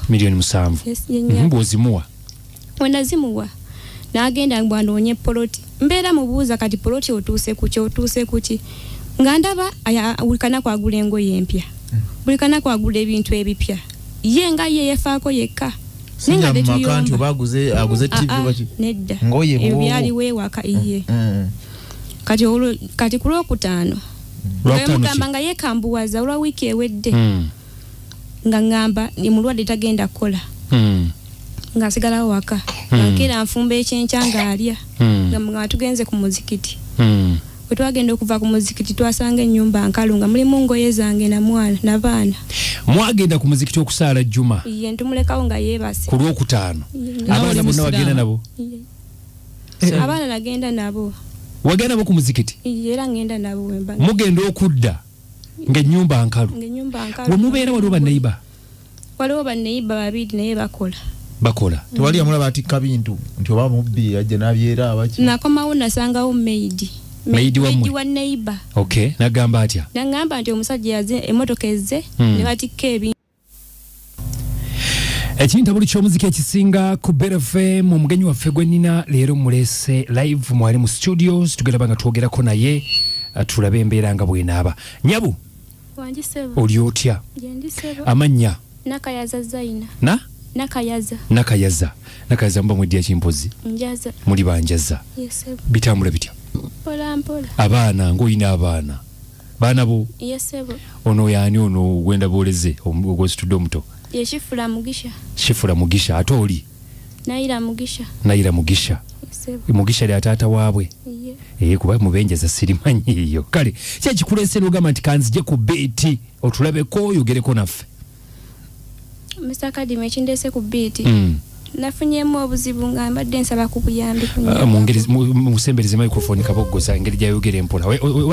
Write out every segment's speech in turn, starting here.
Milioni 7. Yes, yennya. Bwozimuwa. Wenazimuwa. Nagenda ngwanonye poloti. Mbera mubuuza kati poloti otuuse kuki. Ngandaba bulikana kwagula engoye empya. Bulikana kwagula ebintu ebipya. Yenga ye yefaako yekka. Ninga makanti baguze TV baki. Nedda. Ngoye bo. Ebyali weewaka iye. Kati kulo kutano. Mugamba nga yekambuwaza olwa wiki ewedde. Nga ngamba ni mulwadde tagenda kola. Nga sigala waka. Nkira nfumba ekyenkyanga alya. Nga tugenze ku muzikiti. Bwe twagenda okuva ku muzikiti twasanga ennyumba nkalu nga mulimu ngoye zange na mwana na baana. Mwagenda ku muzikiti okusaala Juma. Ye ntumulekawo nga yeebase. Ku Lwokutaano. Abaana bonna wagenda nabo. Abaana nagenda nabo. Wagenda nabo ku muzikiti? Era ngenda nabo wemba. Mugenda okudda ng'ennyumba nkalu. Bwe mubeera waliwo banneiba? Waliwo banneiba babiri naye bakola. Tewali amulaba atikka bintu nti oba mubbi ajja n'abyera abaki. Nakomawo nasangawo maidi wa neighbor. Okay, nagamba atya? Nagamba nti omusajja yaze emotoka ezze ne batikka ebintu. Ekintu buli ky'omuziki ekisinga ku Better FM omugenyi waffe gwe nnina leero mulese live mwali mu studios tugenda nga twogerako naye tulabe embeera nga bw'enaaba. Nyabu wanjisebo oli otya? Jendisebo Amanya Nakayaza Zaina Nakayaza mba mwedya kimpozi Njaza muli banjaza. Yesebo Bitambula bitya? Mpola abaana ng'olina abaana baana bo? Yesebo ono yaani ono gwenda booleze ogwesitudde omuto? Ye Shifura Mugisha ate oli? Naira Mugisha. Yesebo Mugisha li ataata waabwe? Kuba mubenjeza sirimanyi eyo. Kale kyekikuleesera ogamba nti kanzije ku beeti otulabeko oyogereko naffe. Mr. Kadime ekindese ku beeti nafunyemu obuzibu nga mbadde nsaba ku buyambi musembereze microphone kaboggoza engeri gyayogera empola.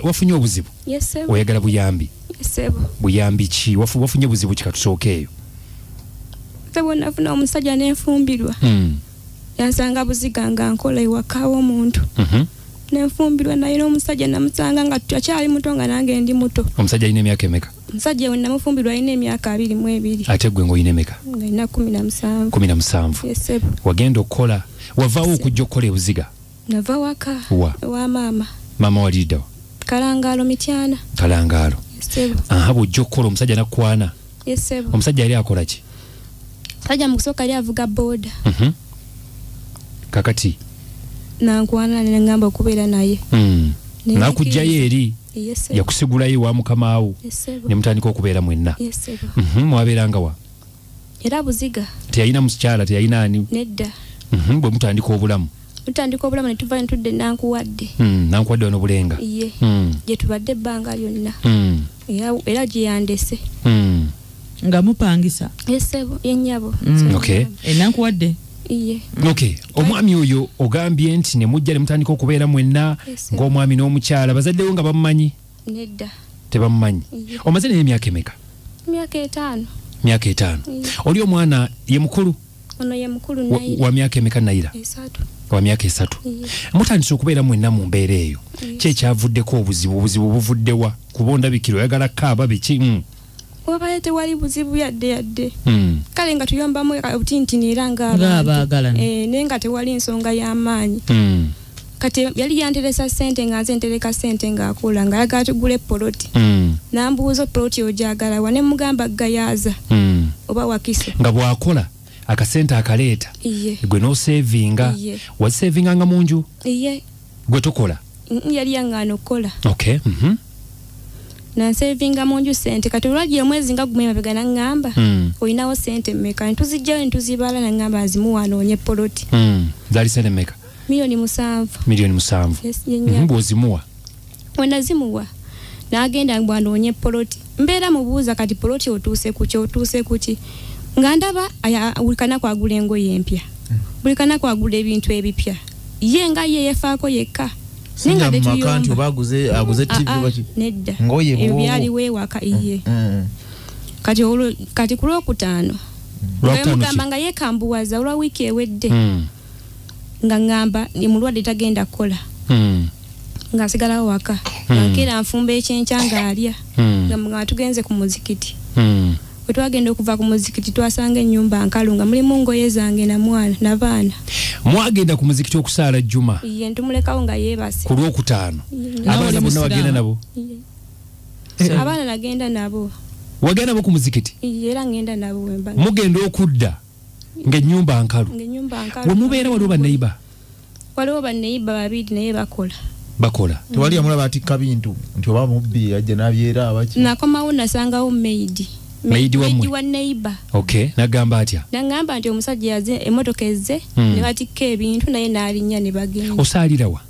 Wafunye obuzibu? Yesebo oyagala buyambi? Yesebo buyambi ki? Wafunye buzibu ki katusookeeyo? Sebo nafuna omusajja n'enfumbirwa yansanga buziga nga nkola ewaka w'omuntu n'enfumbirwa naye n'omusajja namusanga nga akyali muto nga nange ndi muto. Omusajja alina emyaka emeka? Omusajja we namufumbirwa alina emyaka 22. Ate gwe ng'olina emeka? Alina 17. 17. Yesebo wagenda okukola wavaawo okujja okukola ebuziga? Nava waka wa maama waliddawa? Kalangaalo Mityana. Yesebo bw'ojja okukola omusajja nakwana? Yesebo omusajja yali akola ki? Omusajja mu kusooka yali avuga booda. Kakati nankwana nengamba okubeera naye nakujjayo eri yakusigulayo wa mukamaawo ne mutandika okubeera mwenna. Mwabeeranga wa? Era buziga teyalina mukyala teyalina ani? Nedda. Bwe mutandika obulamu ne tuva ntudde nankuwadde wano Bulenga gye tubadde ebbanga lyonna era gye yandese nga mupangisa. Yesebo yennyabo. Okay. Nankuwadde. Okay, omwami oyo ogambye nti ne mujja ne mutandika okubeera mwenna ng'omwami n'omukyala bazaddewo nga bamumanyi? Nedda. Tebamumanyi. Omaze naye emyaka emeka? Myaka 5. Oli omwana ye mukulu? Ono ye mukulu Naira. Wa myaka emeka Naira? 3. Wa myaka 3. Mutandise okubeera mwenna mu mbeera eyo. Ki ekyavuddeko obuzibu buvuddewa? Kuba ondabikira oyagala kaaba biki? Wabaye tewali buzibu yadde. Kale nga tuyombamu obutintini era ng'abaagalana. Naye nga tewali nsonga y'amaanyi. Kati yali yanteresa ssente nga nze ntereka ssente ng'akula nga ayagala tugule poloti. Nambuuza poloti ogyagala wa ne mugamba gayaaza oba wakise. Nga bw'akola akasente akaleeta gwe n'osevinga. Wasevinga mu nju? Gwe tokola? Yali yangaana okukola. Okay. Nansevinga mu nju ssente kati olwagiye omwezi nga gumwe mabega nangamba olinawo ssente mmeka ntuzijjayo ntuzibala nangamba nzimuwa anoonye poloti. Zaali ssente mmeka? Milioni 7. Milioni 7. Bw'ozimuwa? Wenazimuwa n'agenda bw'anoonye poloti. Mbeera mubuuza kati poloti otuuse kuki. Nga ndaba bulikana kwagula engoye empya. Bulikana kwagula ebintu ebipya. Yenga ye yefaako yekka. Singa makanti baguze TV baki. Nedda. Ngoye bo. Ebyali weewaka iye. Kati ku Lwokutaano. Mugamba nga yekambuwaza olwa wiki ewedde. Nga ngamba ni mulwadde tagenda kola. Nga sigalawo waka. Nkira nfumba ekyenkyanga alya. Nga tugenze ku muzikiti. Twagenda okuva ku muzikiti twasanga ennyumba nkalunga mulimu ngoye zange na mwana na baana. Mwagenda ku muzikiti okusaala jjuma. Ye ntumulekawo nga yeebase. Ku Lwokutaano. Abaana bonna wagenda nabo. Abaana nagenda nabo. Wagenda nabo ku muzikiti? Era ngenda nabo wemba. Mugenda okudda ng'ennyumba nkalu. Ng'ennyumba nkalu. We mubeera waliwo banneiba? Waliwo banneiba babiri naye bakola. Tewali amulaba atikka bintu nti oba mubbi ajja n'abyera abaki. Nakomawo nasangawo maid wa neighbor. Okay, nagamba atya? Nagamba nti omusajja yaze emmotoka ezze ne batikka ebintu naye n'alinnya ne bagenda. Osaalira wa?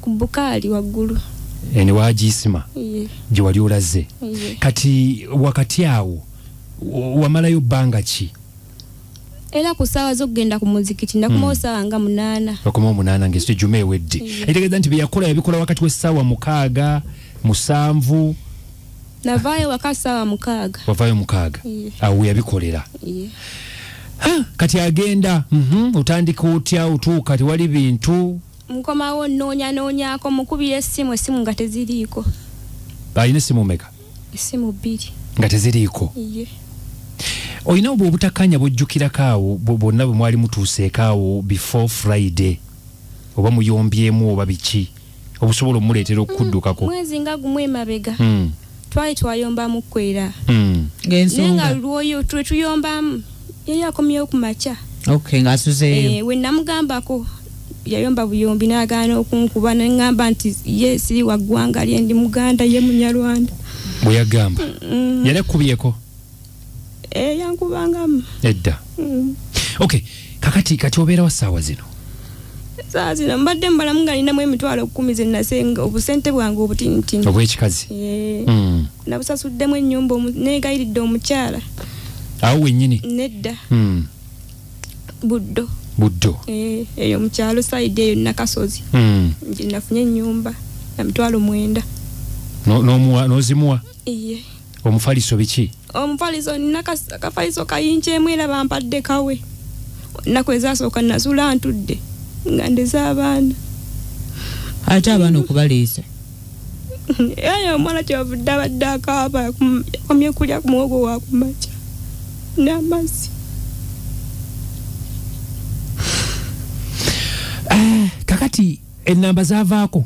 Ku Bukaali waggulu. Ne wagisima. Gye wali olaze. Kati wakati awo wamalayo bbanga ki? Era ku ssaawa z'okugenda ku muzikiti nakumawo ssaawa nga 8. Okumawo 8 ng'ekyo Juma ewedde. Ekitegeeza nti bye yakola yabikola wakati w'essaawa 6, 7. Navaayo waka ssaawa 6. Wavaayo 6. Awo yabikolera. Kati agenda otandika otya otuuka tewali bintu. Nkomawo noonyaako mukubira essimu nga teziriiko. Alina essimu mmeka? Essimu 2. Nga teziriiko? Olina obwo obutakkanya bw'ojjukirako awo bwonna bwe mwali mutuuseeko awo before Friday oba muyombyemu oba biki obusobola omuleetera okukuddukako? Mwezi nga gumu emabega twali twayombamu kwera ng'ensonga naye nga lwoyo tuyombamu yali akomyewo ku makya. Okay, ng'asuzeeyo. We namugambako yayomba buyombi n'agaana okunkuba n'engamba nti ye siri wa ggwanga lye ndi Muganda ye Munyarwanda. Bwe yagamba yali akubyeko? Yankubangamu. Edda. Okay, kati obeera wa ssaawa zino? Ssaawa zino mbadde mbalamu nga ninamu emitwalo 10 ze nasenga obusente bwange obutinitini. Obw'ekikazi? Nabusasuddemu ennyumba neegayiridde omukyala. Awo wennyini? Nedda. Buddo. Eyo mukyalo side eyo Nakasozi. Nje nafunye ennyumba ya mitwalo 9. N'ozimuwa? Iye. Omufaliso biki? Omufaliso nakafaliso kayinkyemu era bampadde kawe. Nnaku ezasooka nasula ntudde nga ndeza abaana. Ate abaana okubaleesa? Eyo omwana kyavudde abadde akaaba yakomye kulya ku muwogo wa ku makya n'amazzi. Kakati ennamba zaavaako.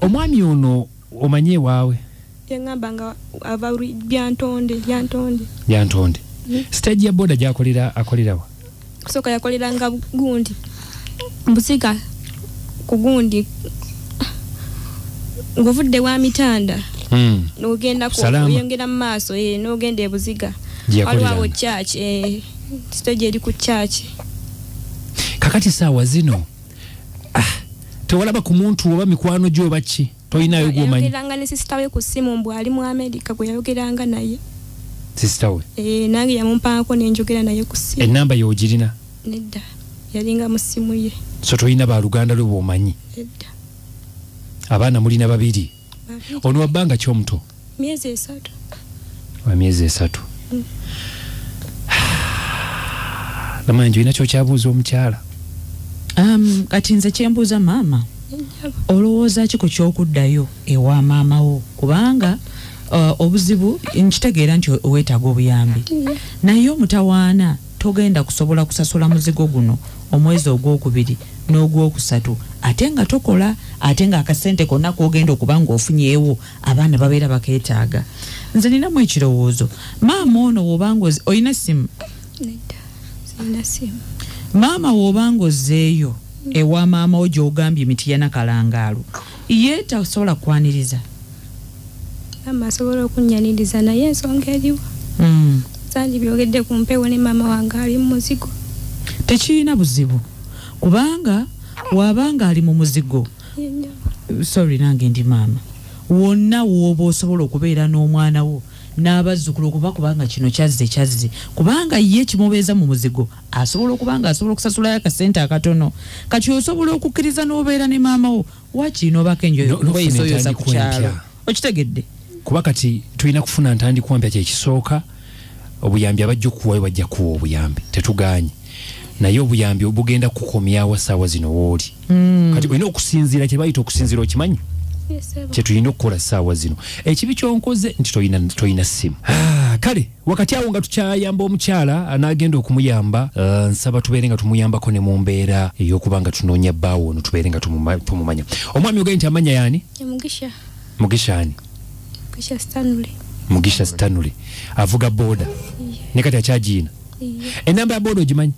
Omwami ono omanye waawe? Yangamba nga ava Byantonde. Stage ya boda akolera wa? Kusooka yakolera nga gundi. Busiga ku gundi. Ng'ovudde wa Mitanda. N'ogenda oyongera mu maaso n'ogenda e Buziga. Waliwo awo church stage eri ku church. Kakati ssaawa zino tewalaba ku muntu oba mikwano gyo oba ki? Toyinayo gw'omanyi? Yayogeranga ne sister we ku ssimu mbu ali mu America gwe yayogeranga naye. Sister we? Nange yamumpaako ne njogera naye ku ssimu. Ennamba y'ogirina? Nedda. Yalinga mu ssimu ye. So toyina baaluganda lwe bw'omanyi? Nedda. Abaana mulina 2? Ono wabbanga ki omuto? Myezi 3. Wa myezi 3. Namanyi olina kyokyabuuza omukyala? Kati nze kyembuuza maama. Olowooza ki ku kyokuddayo ewa maama wo? Kubanga obuzibu nkitegeera nti weetaaga obuyambi. Naye omutawaana togenda kusobola kusasula muzigo guno omwezi ogwokubiri n'ogwokusatu ate nga tokola ate nga akasente konna k'ogenda okuba ng'ofunyeewo abaana babeera bakeetaaga. Nze ninamu ekirowoozo. Maama ono w'obanga olina essimu? Nedda. Sirina ssimu. Maama w'obanga ozzeeyo ewa maama wo gy'ogambye emiti ya Nakalangaalu ye tasobola kukwaniriza? Maama asobola okunnyaniriza naye ensonga eriwo. Sanji byogedde ku mpewo ne maama wange ali mu muzigo. Tekirina buzibu kubanga wabanga ali mu muzigo. Sorry nange ndi maama. Wonna w'oba osobola okubeera n'omwana wo n'abazzukulu kubanga kino kyazze kubanga ye kimubeeza mu muzigo asobola okusasulayo akasente akatono kati osobola okukkiriza n'obeera ne maama wo wakiri n'obako enjoyoyoza ku kyalo okitegedde kuba kati tulina kufuna ntandikwa mpya kyekisooka obuyambi abajja okuwayo bajja kuwa obuyambi tetuganye naye obuyambi obugenda kukomyawo ssaawa zino wooli kati olina okusinziira kye bayita okusinziira okimanyi kyetulina okukola ssaawa zino ekibi kyonkoze nti toyina ssimu kale wakati awo nga tukyayamba omukyala anagenda okumuyamba nsaba tubeere nga tumuyambako ne mu mbeera ey'okubanga tunoonya bbaawo ono tubeere nga tumumanya. Omwami ogaye nti amanya yaani? Mugisha ani? Mugisha Stanley avuga boda ne kati akyagiina. Enamba ya boda ogimanyi?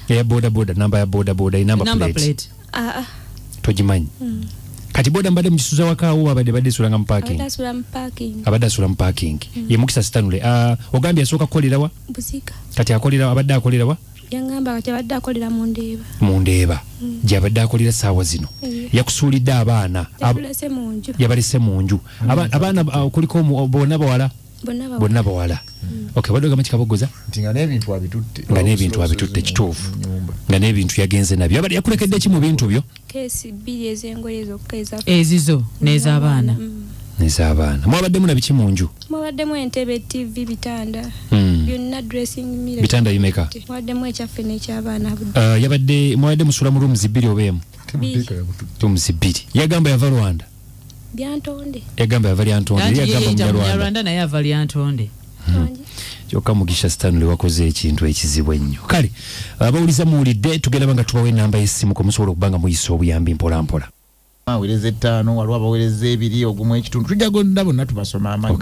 Eya boda namba ya boda enamba plate togimanyi? Kati boda mbadde mukisuza wakaawo abadde sulanga mu parking? Abadde asula mu parking. Ye Mugisha Stanley ogambye asooka kukolera wa? Kati akolera abadde akolera wa? Yangamba kati abadde akolera mu Ndeeba gy'abadde akolera ssaawa zino. Yakusuulidde abaana yabalese mu nju. Abaana kuliko bonna bawala. Okay, badde ogamba kikabogoza nga n'ebintu abitutte kituufu nga n'ebintu yagenze nabyo. Abadde yakulekedde ki mu bintu byo? Keesi 2 ez'engoye zokka ezizo n'ez'abaana. Mwabaddemu na biki mu nju? Mwabaddemu entebe, TV, bitanda byonna, dressing mirror. Bitanda bimeka? Mwabaddemu ekyaffe n'eky'abaana. Mwabaddemu musula mu rooms 2 oba emu? Rooms 2. Yagamba yava Rwanda? Byantonde. Yagamba yava Lyantonde. Yagamba Munyarwanda naye ava Lyantonde. Kyokka Mugisha Stanley wakoze ekintu ekizibu ennyo. Kale abawuliza muwulidde, tugenda banga tubawe enamba y'essimu ko musobola okubanga muyisa obuyambi mpolampola. Awereze 5 waliwo abawereze 2 ogumu ekitundu tujja gonda bonna tubasoma amanyi.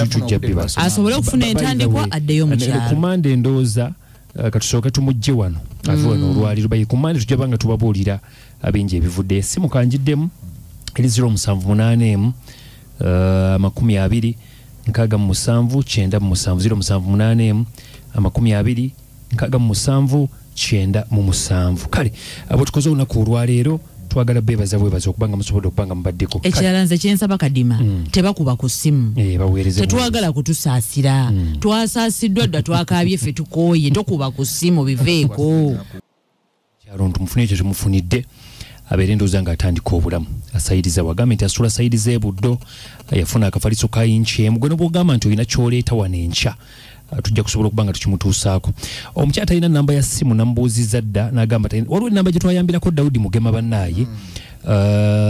Tujja bibasa asobole okufuna entandikwa addeyo mu kyalo. Kumande ndooza katusooke tumujje wano ave wano olwaliro bayi kumande tujja banga tubabuulira abingi ebivudde. Essimu kanjiddemu eri 078 20 nkaga mu 7 9 mu 7 078 nkaga mu 7 9 mu 7. Kale abo tukoze olunaku olwaleero twagala bebaza okubanga musobola okubanga mubaddeko. Ekirala nze kyensaba Kadima tebakuba ku ssimu. Tetwagala kutusaasira. Twasaasiddwa dda twakaabye ffe tukooye tokuba ku ssimu biveeko. Kyalo ntumufunye ekyo tumufunidde abeere ndowooza nga atandika obulamu. Asayiriza wagambye nti asula sayiriza ebuddo yafuna akafaliso ka inchi emu. Gwe bw'ogamba nti olina ky'oleeta wano enkya tujja kusobola okubanga tukimutuusaako. Omukyala talina namba ya ssimu namubuuzizza dda n'agamba waliwo enamba gye twayambirako Dawudi Mugema bannaaye.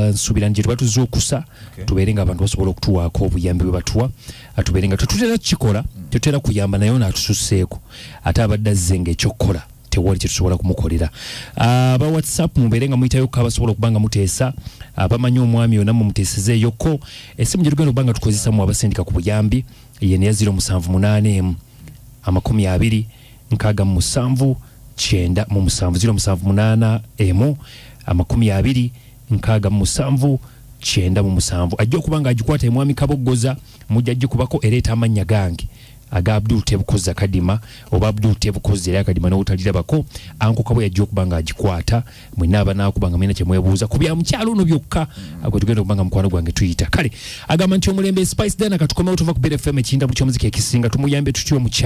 Nsuubira gye tuba tuzze okusa tubeere nga abantu basobola okutuwaako obuyambi bwe batuwa tubeere nga tetutera kukikola tetutera kuyamba naye n'atususseeko ate abadde azze ng'ekyokukola tewali kye tusobola kumukolera. Aba WhatsApp mubeere nga muyitayo ko abasobola okubanga muteesa abamanyi omwami ono mumuteesezeeyoko. Essimu gye tugenda okubanga tukozesamu abasindika ku buyambi ye neya 078 20 nkaaga mu 7 9 mu 7 078 20 nkaaga mu 7 9 mu 7. Ajja okubanga agikwata emwami Kabogoza mujja agikubako ereeta amannya gange aga Abdul Tebukoza Kadima oba Abdul Tebukoza era Kadima n'obutalirabako anko Kabwe yajja okubanga agikwata mwenna abanakubanga mwena kye mwebuuza ku bya mukyalo ono byokka agwe tugenda okubanga mukwano gwange tuyita. Kale agamba nti omulembe Spice Dana katukomewo tuva ku BFM ekinda buli ky'omuziki ekisinga tumuyambe tutyo mukyalo.